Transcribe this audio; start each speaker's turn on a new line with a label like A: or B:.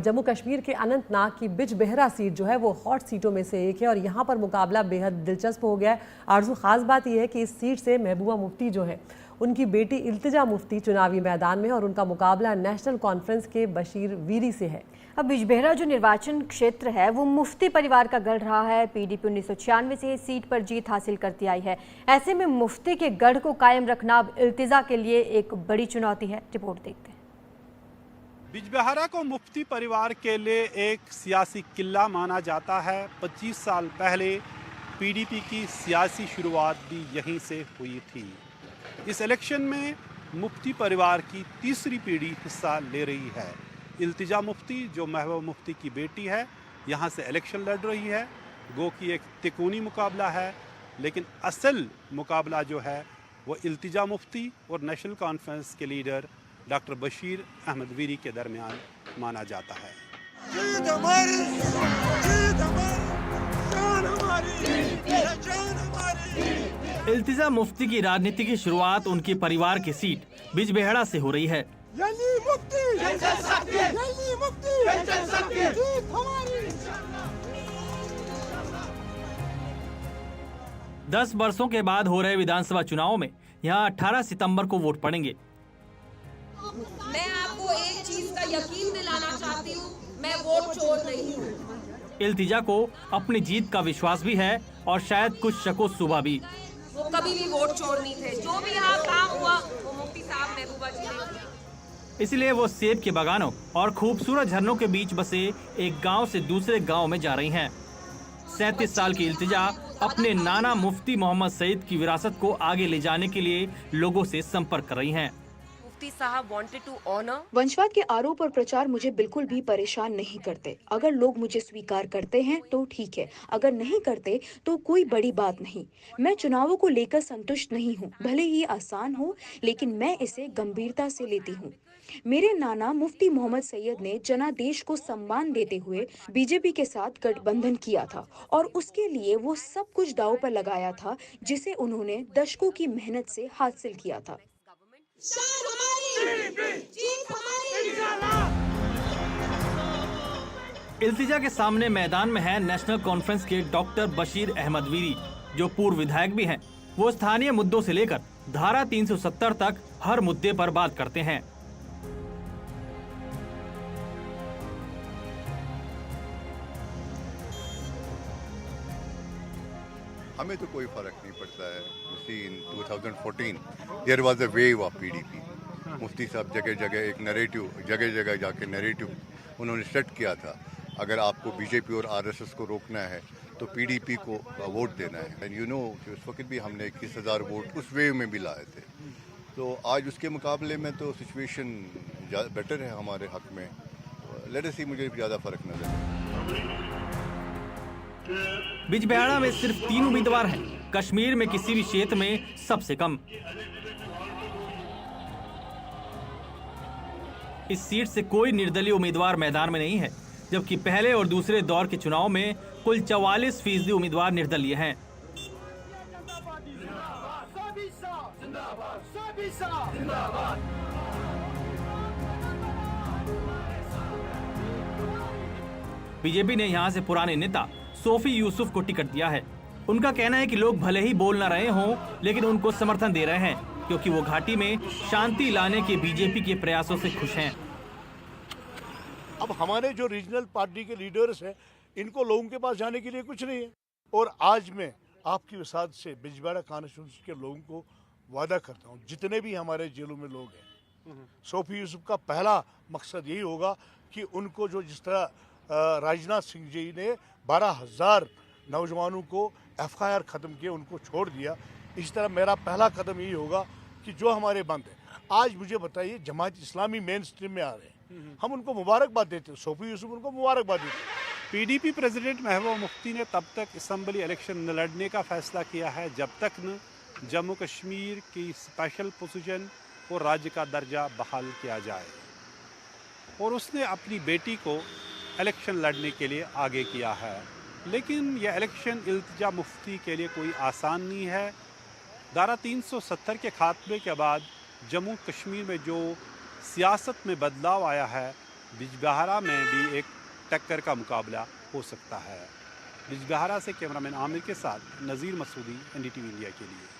A: जम्मू कश्मीर के अनंतनाग की बिजबेहरा सीट जो है वो हॉट सीटों में से एक है और यहाँ पर मुकाबला बेहद दिलचस्प हो गया है। आरजू, खास बात यह है कि इस सीट से महबूबा मुफ्ती जो है उनकी बेटी इल्तिजा मुफ्ती चुनावी मैदान में है और उनका मुकाबला नेशनल कॉन्फ्रेंस के बशीर वीरी से है।
B: अब बिजबेहरा जो निर्वाचन क्षेत्र है वो मुफ्ती परिवार का गढ़ रहा है। पीडीपी 1996 से इस सीट पर जीत हासिल करती आई है। ऐसे में मुफ्ती के गढ़ को कायम रखना अब इल्तिजा के लिए एक बड़ी चुनौती है। रिपोर्ट देखते हैं।
C: बिजबेहरा को मुफ्ती परिवार के लिए एक सियासी किला माना जाता है। 25 साल पहले पीडीपी की सियासी शुरुआत भी यहीं से हुई थी। इस इलेक्शन में मुफ्ती परिवार की तीसरी पीढ़ी हिस्सा ले रही है। इल्तिजा मुफ्ती जो महबूबा मुफ्ती की बेटी है यहाँ से इलेक्शन लड़ रही है। गो की एक तिकोनी मुकाबला है, लेकिन असल मुकाबला जो है वो इल्तिजा मुफ्ती और नेशनल कॉन्फ्रेंस के लीडर डॉक्टर बशीर अहमद वीरी के दरमियान माना जाता है।
D: इल्तिजा मुफ्ती की राजनीति की शुरुआत उनके परिवार की सीट बिजबेहरा से हो रही है। 10 वर्षों के बाद हो रहे विधानसभा चुनाव में यहाँ 18 सितंबर को वोट पड़ेंगे।
E: मैं आपको एक चीज का यकीन दिलाना चाहती हूँ, मैं वोट चोर नहीं हूँ।
D: इल्तिजा को अपनी जीत का विश्वास भी है और शायद कुछ शको सुबह भी।
E: वो कभी भी वोट चोर नहीं थे। जो भी यहाँ काम हुआ वो मुफ्ती साहब महबूबा जी ने।
D: इसलिए वो सेब के बागानों और खूबसूरत झरनों के बीच बसे एक गांव से दूसरे गांव में जा रही हैं। 37 साल की इल्तिजा अपने नाना मुफ्ती मोहम्मद सईद की विरासत को आगे ले जाने के लिए लोगों से संपर्क कर रही हैं।
E: मुफ्ती साहब वांटेड टू ऑनर।
F: वंशवाद के आरोप और प्रचार मुझे बिल्कुल भी परेशान नहीं करते। अगर लोग मुझे स्वीकार करते हैं तो ठीक है, अगर नहीं करते तो कोई बड़ी बात नहीं। मैं चुनावों को लेकर संतुष्ट नहीं हूँ। भले ही आसान हो, लेकिन मैं इसे गंभीरता से लेती हूँ। मेरे नाना मुफ्ती मोहम्मद सैयद ने जनादेश को सम्मान देते हुए बीजेपी के साथ गठबंधन किया था और उसके लिए वो सब कुछ दांव पर लगाया था जिसे उन्होंने दशकों की मेहनत से हासिल किया था।
D: इल्तिजा के सामने मैदान में है नेशनल कॉन्फ्रेंस के डॉक्टर बशीर अहमद वीरी, जो पूर्व विधायक भी हैं। वो स्थानीय मुद्दों से लेकर धारा 370 तक हर मुद्दे पर बात करते हैं।
G: हमें तो कोई फर्क नहीं पड़ता है। In 2014 there was a wave of PDP. Mufti साहब जगह जगह एक नैरेटिव, जगह जगह जाके नैरेटिव उन्होंने सेट किया था। अगर आपको बीजेपी और आरएसएस को रोकना है तो पीडीपी को वोट देना है। एंड यू नो उस वक्त भी हमने 21,000 वोट उस वेव में भी लाए थे। तो आज उसके मुकाबले में तो सिचुएशन बेटर है हमारे हक में। लेट अस सी, मुझे ज़्यादा फर्क नजर है।
D: बिजबेहरा में सिर्फ 3 उम्मीदवार हैं। कश्मीर में किसी भी क्षेत्र में सबसे कम। इस सीट से कोई निर्दलीय उम्मीदवार मैदान में नहीं है, जबकि पहले और दूसरे दौर के चुनाव में कुल 44% उम्मीदवार निर्दलीय हैं। बीजेपी ने यहां से पुराने नेता सोफी यूसुफ को टिकट दिया है। उनका कहना है कि लोग भले ही बोल न रहे हों, लेकिन उनको समर्थन दे रहे हैं, क्योंकि वो घाटी में शांति लाने के बीजेपी के प्रयासों से खुश हैं।
H: अब हमारे जो रीजनल पार्टी के लीडर्स हैं, इनको लोगों के पास जाने के लिए कुछ नहीं है। और आज मैं आपकी वसात से बिजबेहरा कॉन्स्टिट्यूंसी के लोगों को वादा करता हूँ, जितने भी हमारे जेलों में लोग हैं, सोफी यूसुफ का पहला मकसद यही होगा कि उनको जो जिस तरह राजनाथ सिंह जी ने 12,000 नौजवानों को FIR ख़त्म किए, उनको छोड़ दिया, इस तरह मेरा पहला कदम यही होगा कि जो हमारे बंद हैं, आज मुझे बताइए जमात इस्लामी मेन स्ट्रीम में आ रहे हैं, हम उनको मुबारकबाद देते हैं। सोफी यूसुफ उनको मुबारकबाद देते हैं।
C: पीडीपी प्रेसिडेंट महबूबा मुफ्ती ने तब तक असम्बली इलेक्शन न लड़ने का फैसला किया है जब तक न जम्मू कश्मीर की स्पेशल पोजीशन और राज्य का दर्जा बहाल किया जाए, और उसने अपनी बेटी को इलेक्शन लड़ने के लिए आगे किया है। लेकिन यह इलेक्शन इल्तिजा मुफ्ती के लिए कोई आसान नहीं है। धारा 370 के खात्मे के बाद जम्मू कश्मीर में जो सियासत में बदलाव आया है, बिजबेहारा में भी एक टक्कर का मुकाबला हो सकता है। बिजबेहारा से कैमरामैन आमिर के साथ नज़ीर मसूदी, NDTV इंडिया के लिए।